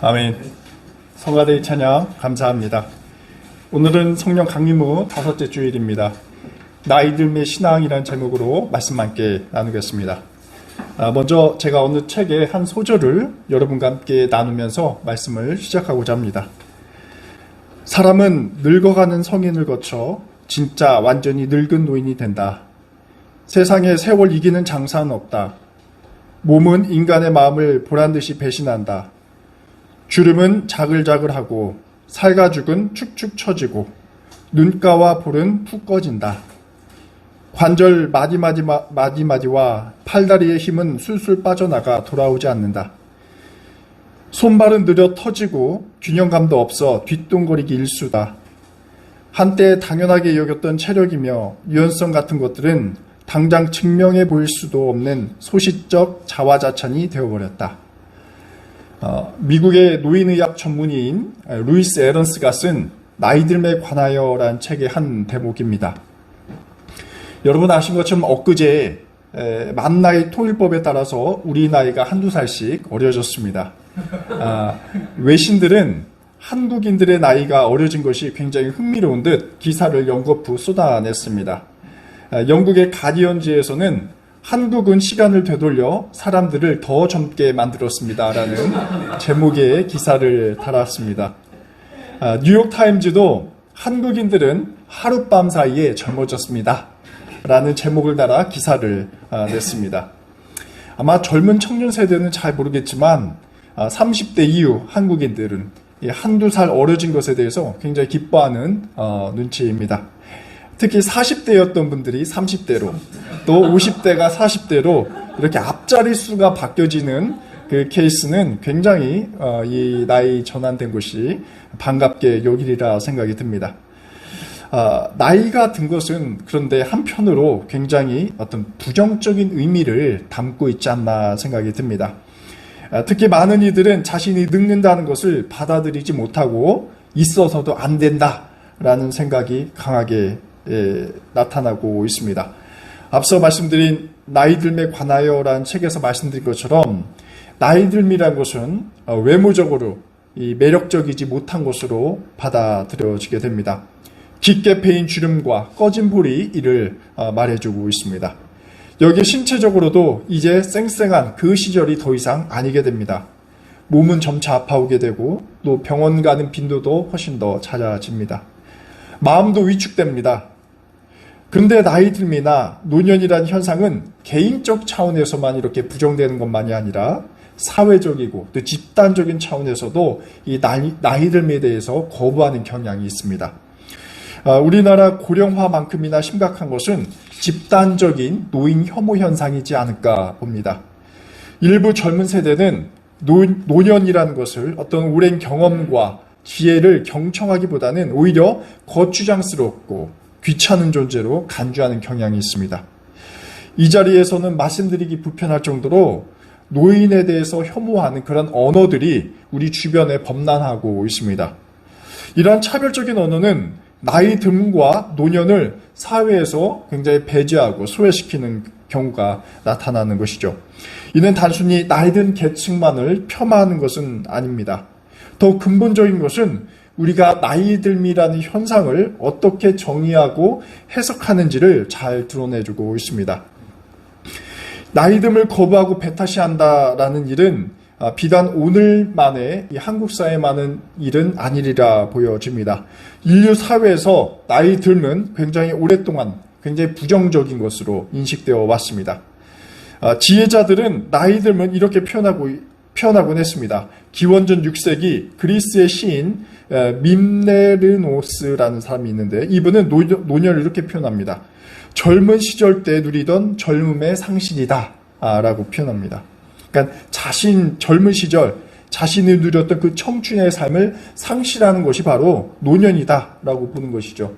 아멘. 성가대 찬양 감사합니다. 오늘은 성령 강림후 5째 주일입니다. 나이들의 신앙이라는 제목으로 말씀 함께 나누겠습니다. 먼저 제가 어느 책의 한 소절을 여러분과 함께 나누면서 말씀을 시작하고자 합니다. 사람은 늙어가는 성인을 거쳐 진짜 완전히 늙은 노인이 된다. 세상에 세월 이기는 장사는 없다. 몸은 인간의 마음을 보란듯이 배신한다. 주름은 자글자글하고 살가죽은 축축 처지고 눈가와 볼은 푹 꺼진다. 관절 마디마디와 팔다리의 힘은 술술 빠져나가 돌아오지 않는다. 손발은 느려 터지고 균형감도 없어 뒷동거리기 일수다. 한때 당연하게 여겼던 체력이며 유연성 같은 것들은 당장 증명해 보일 수도 없는 소시적 자화자찬이 되어버렸다. 미국의 노인의학 전문의인 루이스 에런스가 쓴 나이듦에 관하여라는 책의 한 대목입니다. 여러분 아신 것처럼 엊그제 만나이 통일법에 따라서 우리 나이가 한두 살씩 어려졌습니다. 외신들은 한국인들의 나이가 어려진 것이 굉장히 흥미로운 듯 기사를 연거푸 쏟아냈습니다. 영국의 가디언지에서는 한국은 시간을 되돌려 사람들을 더 젊게 만들었습니다라는 제목의 기사를 달았습니다. 뉴욕타임즈도 한국인들은 하룻밤 사이에 젊어졌습니다 라는 제목을 달아 기사를 냈습니다. 아마 젊은 청년 세대는 잘 모르겠지만 30대 이후 한국인들은 한두 살 어려진 것에 대해서 굉장히 기뻐하는 눈치입니다. 특히 40대였던 분들이 30대로 또 50대가 40대로 이렇게 앞자리 수가 바뀌어지는 그 케이스는 굉장히 이 나이 전환된 것이 반갑게 여기리라 생각이 듭니다. 나이가 든 것은 그런데 한편으로 굉장히 어떤 부정적인 의미를 담고 있지 않나 생각이 듭니다. 특히 많은 이들은 자신이 늙는다는 것을 받아들이지 못하고 있어서도 안 된다라는 생각이 강하게 나타나고 있습니다. 앞서 말씀드린 나이듦에 관하여라는 책에서 말씀드린 것처럼 나이듦이라는 것은 외모적으로 매력적이지 못한 것으로 받아들여지게 됩니다. 깊게 패인 주름과 꺼진 볼이 이를 말해주고 있습니다. 여기에 신체적으로도 이제 쌩쌩한 그 시절이 더 이상 아니게 됩니다. 몸은 점차 아파오게 되고 또 병원 가는 빈도도 훨씬 더 잦아집니다. 마음도 위축됩니다. 그런데 나이듦이나 노년이라는 현상은 개인적 차원에서만 이렇게 부정되는 것만이 아니라 사회적이고 또 집단적인 차원에서도 이 나이듦에 대해서 거부하는 경향이 있습니다. 우리나라 고령화만큼이나 심각한 것은 집단적인 노인 혐오 현상이지 않을까 봅니다. 일부 젊은 세대는 노년이라는 것을 어떤 오랜 경험과 지혜를 경청하기보다는 오히려 거추장스럽고 귀찮은 존재로 간주하는 경향이 있습니다. 이 자리에서는 말씀드리기 불편할 정도로 노인에 대해서 혐오하는 그런 언어들이 우리 주변에 범람하고 있습니다. 이러한 차별적인 언어는 나이 듦과 노년을 사회에서 굉장히 배제하고 소외시키는 경우가 나타나는 것이죠. 이는 단순히 나이 든 계층만을 폄하하는 것은 아닙니다. 더 근본적인 것은 우리가 나이듦이라는 현상을 어떻게 정의하고 해석하는지를 잘 드러내주고 있습니다. 나이듦을 거부하고 배타시한다라는 일은 비단 오늘만의 한국 사회만은 일은 아니리라 보여집니다. 인류 사회에서 나이듦은 굉장히 오랫동안 굉장히 부정적인 것으로 인식되어 왔습니다. 지혜자들은 나이듦은 이렇게 표현하곤 했습니다. 기원전 6세기 그리스의 시인 밈네르노스라는 사람이 있는데 이분은 노년을 이렇게 표현합니다. 젊은 시절 때 누리던 젊음의 상실이다 라고 표현합니다. 그러니까 젊은 시절 자신이 누렸던 그 청춘의 삶을 상실하는 것이 바로 노년이다 라고 보는 것이죠.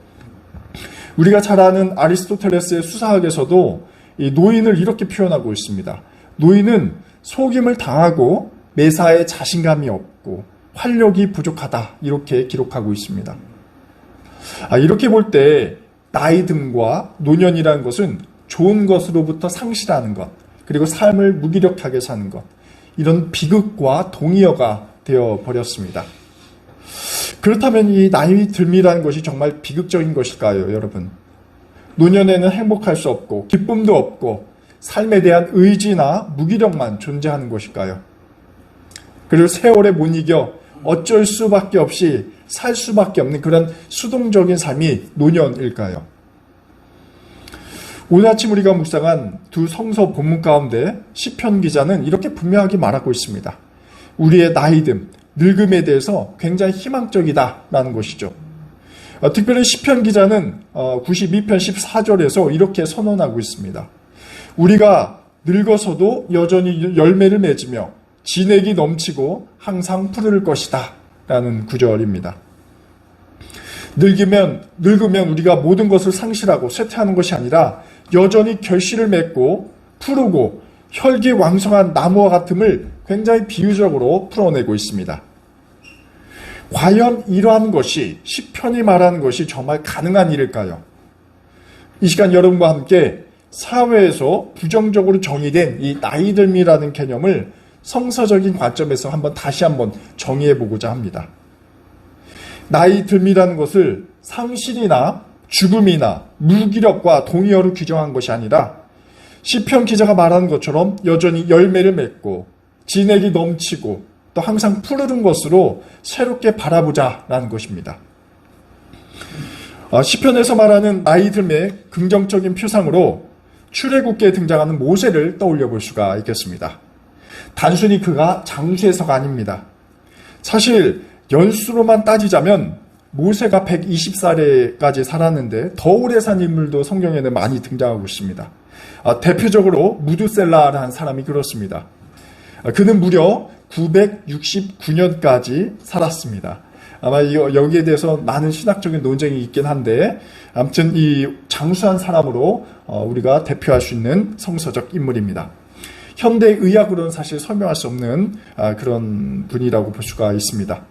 우리가 잘 아는 아리스토텔레스의 수사학에서도 이 노인을 이렇게 표현하고 있습니다. 노인은 속임을 당하고 매사에 자신감이 없고 활력이 부족하다 이렇게 기록하고 있습니다. 이렇게 볼 때 나이듦과 노년이라는 것은 좋은 것으로부터 상실하는 것, 그리고 삶을 무기력하게 사는 것, 이런 비극과 동의어가 되어 버렸습니다. 그렇다면 이 나이 듦이라는 것이 정말 비극적인 것일까요, 여러분? 노년에는 행복할 수 없고 기쁨도 없고 삶에 대한 의지나 무기력만 존재하는 것일까요? 그리고 세월에 못 이겨 어쩔 수밖에 없이 살 수밖에 없는 그런 수동적인 삶이 노년일까요? 오늘 아침 우리가 묵상한 두 성서 본문 가운데 시편 기자는 이렇게 분명하게 말하고 있습니다. 우리의 나이듦, 늙음에 대해서 굉장히 희망적이다라는 것이죠. 특별히 시편 기자는 92편 14절에서 이렇게 선언하고 있습니다. 우리가 늙어서도 여전히 열매를 맺으며 진액이 넘치고 항상 푸를 것이다 라는 구절입니다. 늙으면 우리가 모든 것을 상실하고 쇠퇴하는 것이 아니라 여전히 결실을 맺고 푸르고 혈기왕성한 나무와 같음을 굉장히 비유적으로 풀어내고 있습니다. 과연 이러한 것이 시편이 말하는 것이 정말 가능한 일일까요? 이 시간 여러분과 함께 사회에서 부정적으로 정의된 이 나이듦이라는 개념을 성서적인 관점에서 다시 한번 정의해 보고자 합니다. 나이듦이라는 것을 상실이나 죽음이나 무기력과 동의어로 규정한 것이 아니라 시편 기자가 말하는 것처럼 여전히 열매를 맺고 진액이 넘치고 또 항상 푸르른 것으로 새롭게 바라보자라는 것입니다. 시편에서 말하는 나이듦의 긍정적인 표상으로 출애굽기에 등장하는 모세를 떠올려 볼 수가 있겠습니다. 단순히 그가 장수해서가 아닙니다. 사실 연수로만 따지자면 모세가 120살까지 살았는데 더 오래 산 인물도 성경에는 많이 등장하고 있습니다. 대표적으로 무드셀라라는 사람이 그렇습니다. 그는 무려 969년까지 살았습니다. 아마 여기에 대해서 많은 신학적인 논쟁이 있긴 한데 아무튼 이 장수한 사람으로 우리가 대표할 수 있는 성서적 인물입니다. 현대 의학으로는 사실 설명할 수 없는 그런 분이라고 볼 수가 있습니다.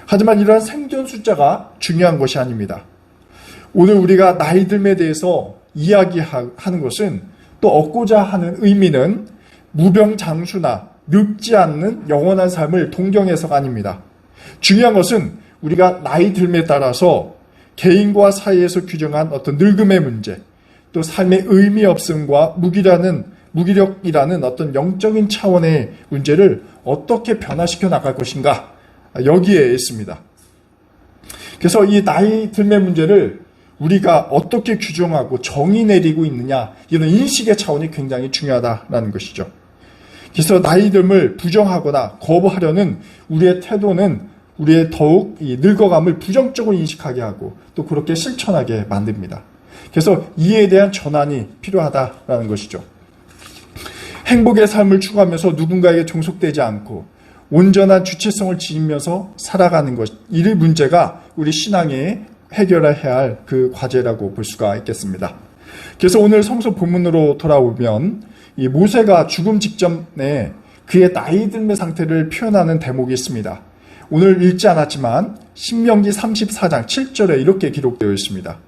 하지만 이러한 생존 숫자가 중요한 것이 아닙니다. 오늘 우리가 나이듦에 대해서 이야기하는 것은 또 얻고자 하는 의미는 무병장수나 늙지 않는 영원한 삶을 동경해서가 아닙니다. 중요한 것은 우리가 나이듦에 따라서 개인과 사이에서 규정한 어떤 늙음의 문제, 또 삶의 의미 없음과 무기력이라는 어떤 영적인 차원의 문제를 어떻게 변화시켜 나갈 것인가, 여기에 있습니다. 그래서 이 나이듦의 문제를 우리가 어떻게 규정하고 정의 내리고 있느냐, 이런 인식의 차원이 굉장히 중요하다는 것이죠. 그래서 나이듦을 부정하거나 거부하려는 우리의 태도는 우리의 더욱 이 늙어감을 부정적으로 인식하게 하고 또 그렇게 실천하게 만듭니다. 그래서 이에 대한 전환이 필요하다라는 것이죠. 행복의 삶을 추구하면서 누군가에게 종속되지 않고 온전한 주체성을 지니면서 살아가는 것, 이 문제가 우리 신앙에 해결해야 할 그 과제라고 볼 수가 있겠습니다. 그래서 오늘 성서 본문으로 돌아오면 이 모세가 죽음 직전에 그의 나이듦의 상태를 표현하는 대목이 있습니다. 오늘 읽지 않았지만 신명기 34장 7절에 이렇게 기록되어 있습니다.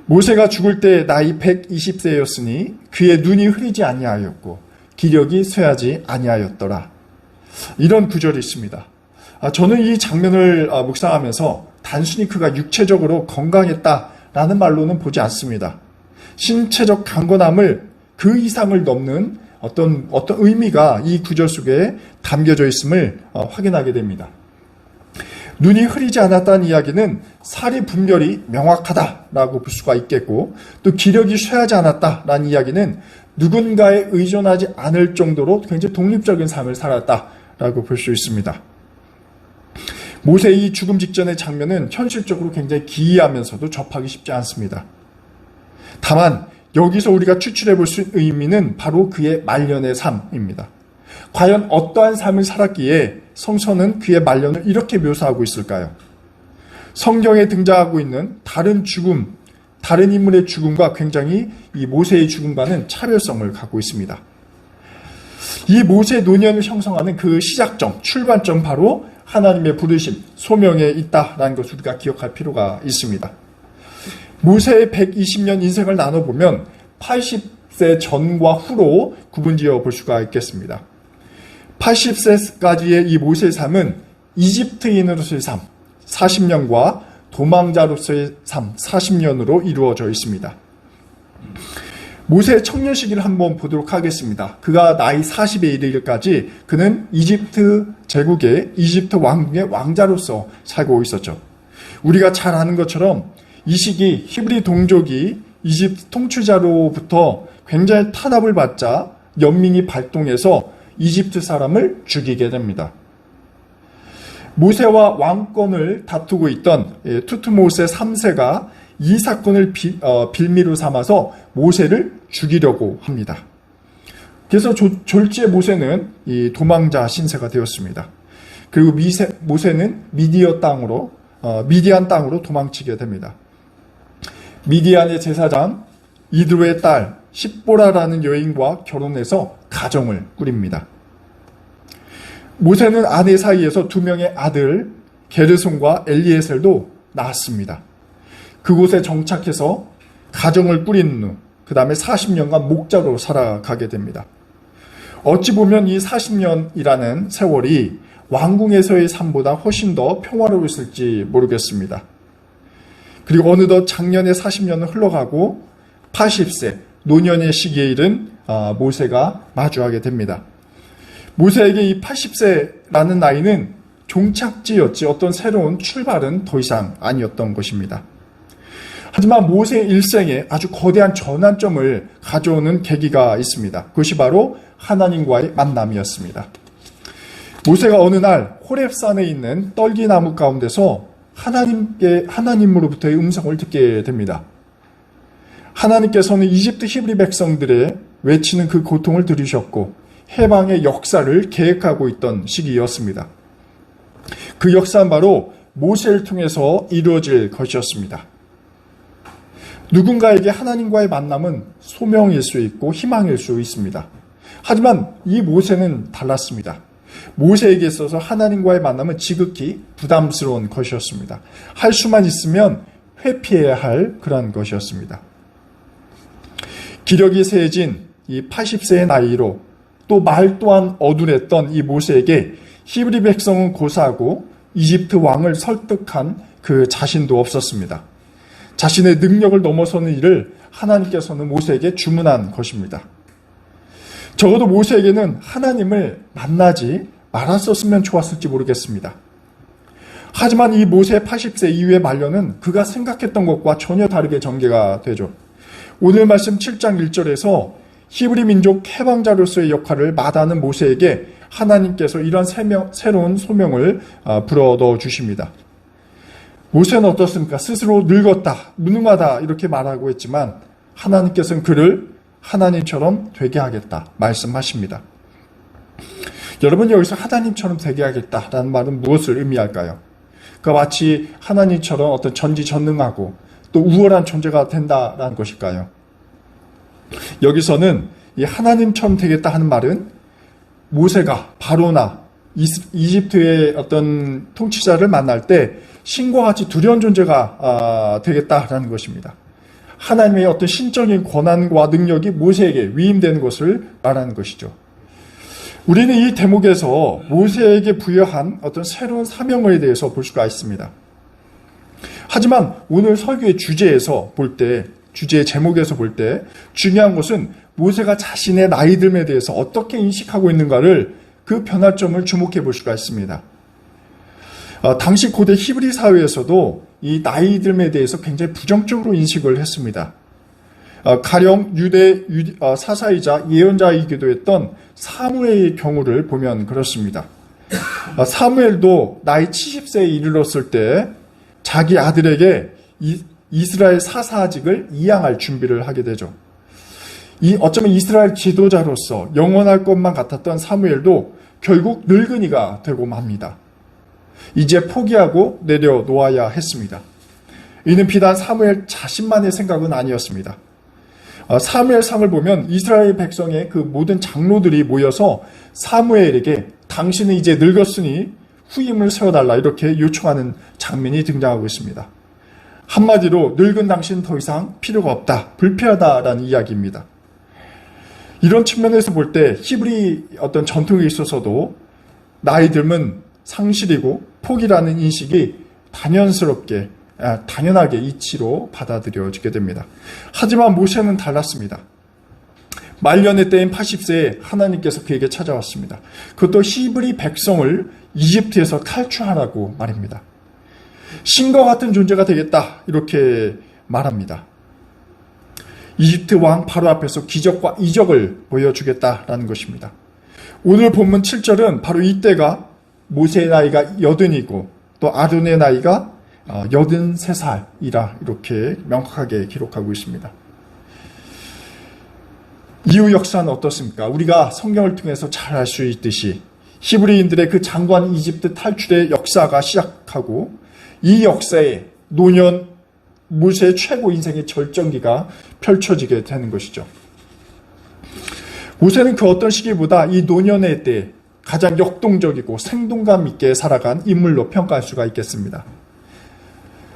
모세가 죽을 때 나이 120세였으니 그의 눈이 흐리지 아니하였고 기력이 쇠하지 아니하였더라. 이런 구절이 있습니다. 저는 이 장면을 묵상하면서 단순히 그가 육체적으로 건강했다라는 말로는 보지 않습니다. 신체적 강건함을 그 이상을 넘는 어떤 의미가 이 구절 속에 담겨져 있음을 확인하게 됩니다. 눈이 흐리지 않았다는 이야기는 살이 분별이 명확하다라고 볼 수가 있겠고, 또 기력이 쇠하지 않았다라는 이야기는 누군가에 의존하지 않을 정도로 굉장히 독립적인 삶을 살았다라고 볼 수 있습니다. 모세의 이 죽음 직전의 장면은 현실적으로 굉장히 기이하면서도 접하기 쉽지 않습니다. 다만 여기서 우리가 추출해 볼 수 있는 의미는 바로 그의 말년의 삶입니다. 과연 어떠한 삶을 살았기에 성서는 그의 말년을 이렇게 묘사하고 있을까요? 성경에 등장하고 있는 다른 인물의 죽음과 굉장히 이 모세의 죽음과는 차별성을 갖고 있습니다. 이 모세의 노년을 형성하는 그 시작점, 출발점, 바로 하나님의 부르심, 소명에 있다라는 것을 우리가 기억할 필요가 있습니다. 모세의 120년 인생을 나눠보면 80세 전과 후로 구분지어 볼 수가 있겠습니다. 80세까지의 이 모세의 삶은 이집트인으로서의 삶 40년과 도망자로서의 삶 40년으로 이루어져 있습니다. 모세의 청년 시기를 한번 보도록 하겠습니다. 그가 나이 40에 이르기까지 그는 이집트 제국의 이집트 왕궁의 왕자로서 살고 있었죠. 우리가 잘 아는 것처럼 이 시기 히브리 동족이 이집트 통치자로부터 굉장히 탄압을 받자 연민이 발동해서 이집트 사람을 죽이게 됩니다. 모세와 왕권을 다투고 있던 투트모세 3세가 이 사건을 빌미로 삼아서 모세를 죽이려고 합니다. 그래서 졸지에 모세는 이 도망자 신세가 되었습니다. 그리고 모세는 미디안 땅으로 도망치게 됩니다. 미디안의 제사장 이드로의 딸 십보라라는 여인과 결혼해서 가정을 꾸립니다. 모세는 아내 사이에서 2명의 아들 게르손과 엘리에셀도 낳았습니다. 그곳에 정착해서 가정을 꾸린 후 그 다음에 40년간 목자로 살아가게 됩니다. 어찌 보면 이 40년이라는 세월이 왕궁에서의 삶보다 훨씬 더 평화로웠을지 모르겠습니다. 그리고 어느덧 작년에 40년은 흘러가고 80세 노년의 시기에 이른 모세가 마주하게 됩니다. 모세에게 이 80세라는 나이는 종착지였지 어떤 새로운 출발은 더 이상 아니었던 것입니다. 하지만 모세의 일생에 아주 거대한 전환점을 가져오는 계기가 있습니다. 그것이 바로 하나님과의 만남이었습니다. 모세가 어느 날 호렙산에 있는 떨기나무 가운데서 하나님으로부터의 음성을 듣게 됩니다. 하나님께서는 이집트 히브리 백성들의 외치는 그 고통을 들으셨고 해방의 역사를 계획하고 있던 시기였습니다. 그 역사는 바로 모세를 통해서 이루어질 것이었습니다. 누군가에게 하나님과의 만남은 소명일 수 있고 희망일 수 있습니다. 하지만 이 모세는 달랐습니다. 모세에게 있어서 하나님과의 만남은 지극히 부담스러운 것이었습니다. 할 수만 있으면 회피해야 할 그런 것이었습니다. 기력이 세진 이 80세의 나이로 또 말 또한 어두랬던 이 모세에게 히브리 백성은 고사하고 이집트 왕을 설득한 그 자신도 없었습니다. 자신의 능력을 넘어서는 일을 하나님께서는 모세에게 주문한 것입니다. 적어도 모세에게는 하나님을 만나지 말았었으면 좋았을지 모르겠습니다. 하지만 이 모세의 80세 이후의 말년은 그가 생각했던 것과 전혀 다르게 전개가 되죠. 오늘 말씀 7장 1절에서 히브리 민족 해방자로서의 역할을 마다하는 모세에게 하나님께서 이런 새로운 소명을 불어넣어 주십니다. 모세는 어떻습니까? 스스로 늙었다, 무능하다 이렇게 말하고 했지만 하나님께서는 그를 하나님처럼 되게 하겠다 말씀하십니다. 여러분, 여기서 하나님처럼 되게 하겠다라는 말은 무엇을 의미할까요? 그러니까 마치 하나님처럼 어떤 전지전능하고 또 우월한 존재가 된다라는 것일까요? 여기서는 이 하나님처럼 되겠다 하는 말은 모세가 바로나 이집트의 어떤 통치자를 만날 때 신과 같이 두려운 존재가 되겠다라는 것입니다. 하나님의 어떤 신적인 권한과 능력이 모세에게 위임되는 것을 말하는 것이죠. 우리는 이 대목에서 모세에게 부여한 어떤 새로운 사명에 대해서 볼 수가 있습니다. 하지만 오늘 설교의 주제에서 볼 때, 주제의 제목에서 볼 때 중요한 것은 모세가 자신의 나이 듦에 대해서 어떻게 인식하고 있는가를 그 변화점을 주목해 볼 수가 있습니다. 당시 고대 히브리 사회에서도 이 나이 듦에 대해서 굉장히 부정적으로 인식을 했습니다. 가령 유대 사사이자 예언자이기도 했던 사무엘의 경우를 보면 그렇습니다. 사무엘도 나이 70세에 이르렀을 때 자기 아들에게 이스라엘 사사직을 이양할 준비를 하게 되죠. 어쩌면 이스라엘 지도자로서 영원할 것만 같았던 사무엘도 결국 늙은이가 되고 맙니다. 이제 포기하고 내려놓아야 했습니다. 이는 비단 사무엘 자신만의 생각은 아니었습니다. 사무엘상을 보면 이스라엘 백성의 그 모든 장로들이 모여서 사무엘에게 당신은 이제 늙었으니 후임을 세워달라 이렇게 요청하는 장면이 등장하고 있습니다. 한마디로 늙은 당신 더 이상 필요가 없다, 불필요하다라는 이야기입니다. 이런 측면에서 볼 때 히브리 어떤 전통에 있어서도 나이 들면 상실이고 포기라는 인식이 당연하게 이치로 받아들여지게 됩니다. 하지만 모세는 달랐습니다. 말년의 때인 80세에 하나님께서 그에게 찾아왔습니다. 그것도 히브리 백성을 이집트에서 탈출하라고 말입니다. 신과 같은 존재가 되겠다 이렇게 말합니다. 이집트 왕 바로 앞에서 기적과 이적을 보여주겠다라는 것입니다. 오늘 본문 7절은 바로 이때가 모세의 나이가 80이고 또 아론의 나이가 83살이라 이렇게 명확하게 기록하고 있습니다. 이후 역사는 어떻습니까? 우리가 성경을 통해서 잘 알 수 있듯이 히브리인들의 그 장관 이집트 탈출의 역사가 시작하고 이 역사에 노년 모세의 최고 인생의 절정기가 펼쳐지게 되는 것이죠. 모세는 그 어떤 시기보다 이 노년의 때 가장 역동적이고 생동감 있게 살아간 인물로 평가할 수가 있겠습니다.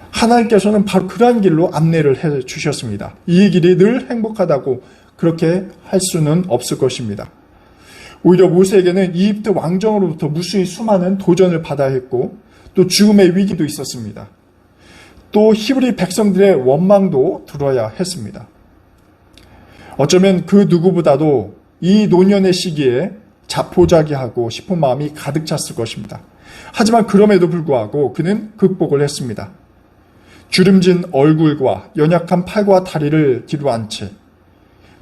하나님께서는 바로 그러한 길로 안내를 해 주셨습니다. 이 길이 늘 행복하다고 그렇게 할 수는 없을 것입니다. 오히려 모세에게는 이집트 왕정으로부터 무수히 수많은 도전을 받아야 했고 또 죽음의 위기도 있었습니다. 또 히브리 백성들의 원망도 들어야 했습니다. 어쩌면 그 누구보다도 이 노년의 시기에 자포자기하고 싶은 마음이 가득 찼을 것입니다. 하지만 그럼에도 불구하고 그는 극복을 했습니다. 주름진 얼굴과 연약한 팔과 다리를 뒤로한 채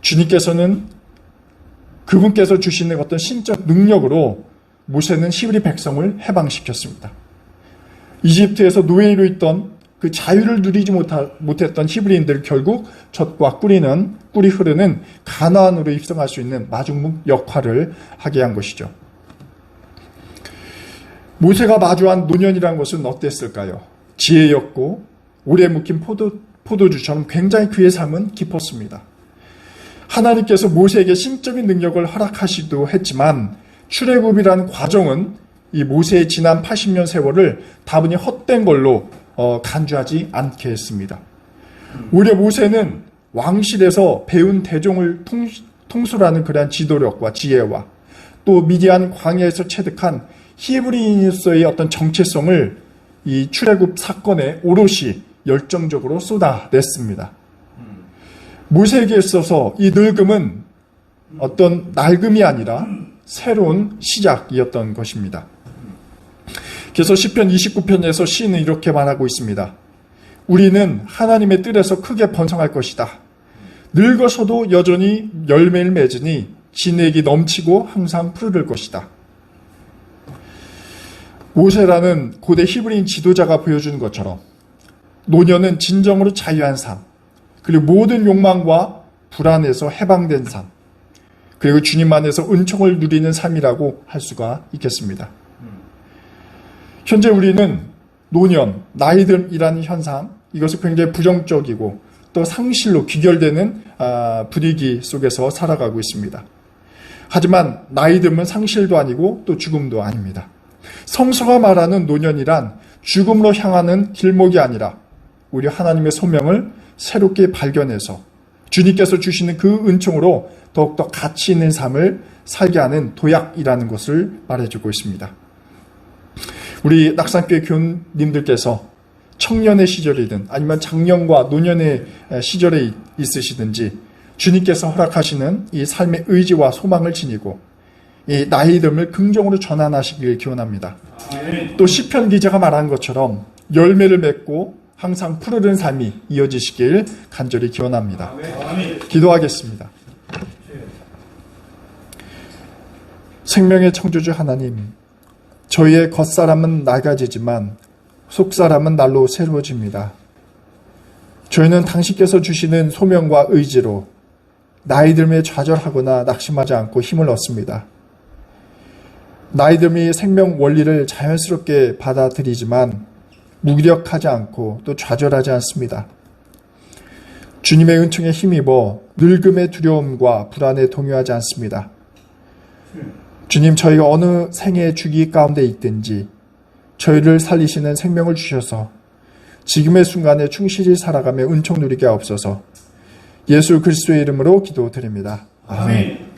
주님께서는 그분께서 주시는 어떤 신적 능력으로 모세는 히브리 백성을 해방시켰습니다. 이집트에서 노예로 있던 그 자유를 누리지 못했던 히브리인들 결국 젖과 꿀이 흐르는 가나안으로 입성할 수 있는 마중물 역할을 하게 한 것이죠. 모세가 마주한 노년이라는 것은 어땠을까요? 지혜였고 오래 묵힌 포도주처럼 굉장히 그의 삶은 깊었습니다. 하나님께서 모세에게 신적인 능력을 허락하시기도 했지만 출애굽이라는 과정은 이 모세의 지난 80년 세월을 다분히 헛된 걸로 간주하지 않게 했습니다. 오히려 모세는 왕실에서 배운 대종을 통솔하는 그러한 지도력과 지혜와 또 미디안 광야에서 체득한 히브리인으로서의 어떤 정체성을 이 출애굽 사건에 오롯이 열정적으로 쏟아냈습니다. 모세에게 있어서 이 늙음은 어떤 낡음이 아니라 새로운 시작이었던 것입니다. 그래서 시편 29편에서 시인은 이렇게 말하고 있습니다. 우리는 하나님의 뜰에서 크게 번성할 것이다. 늙어서도 여전히 열매를 맺으니 진액이 넘치고 항상 푸르를 것이다. 모세라는 고대 히브리인 지도자가 보여주는 것처럼 노년은 진정으로 자유한 삶, 그리고 모든 욕망과 불안에서 해방된 삶, 그리고 주님 안에서 은총을 누리는 삶이라고 할 수가 있겠습니다. 현재 우리는 노년, 나이듦이라는 현상, 이것이 굉장히 부정적이고 또 상실로 귀결되는 분위기 속에서 살아가고 있습니다. 하지만 나이듦은 상실도 아니고 또 죽음도 아닙니다. 성서가 말하는 노년이란 죽음으로 향하는 길목이 아니라 우리 하나님의 소명을 새롭게 발견해서 주님께서 주시는 그 은총으로 더욱더 가치 있는 삶을 살게 하는 도약이라는 것을 말해주고 있습니다. 우리 낙산교회 교우님들께서 청년의 시절이든 아니면 장년과 노년의 시절에 있으시든지 주님께서 허락하시는 이 삶의 의지와 소망을 지니고 이 나이듦을 긍정으로 전환하시길 기원합니다. 또 시편 기자가 말한 것처럼 열매를 맺고 항상 푸르른 삶이 이어지시길 간절히 기원합니다. 기도하겠습니다. 생명의 창조주 하나님, 저희의 겉사람은 낡아지지만 속사람은 날로 새로워집니다. 저희는 당신께서 주시는 소명과 의지로 나이듦에 좌절하거나 낙심하지 않고 힘을 얻습니다. 나이듦이 생명 원리를 자연스럽게 받아들이지만 무기력하지 않고 또 좌절하지 않습니다. 주님의 은총에 힘입어 늙음의 두려움과 불안에 동요하지 않습니다. 주님, 저희가 어느 생의 주기 가운데 있든지 저희를 살리시는 생명을 주셔서 지금의 순간에 충실히 살아가며 은총 누리게 하옵소서. 예수 그리스도의 이름으로 기도드립니다. 아멘.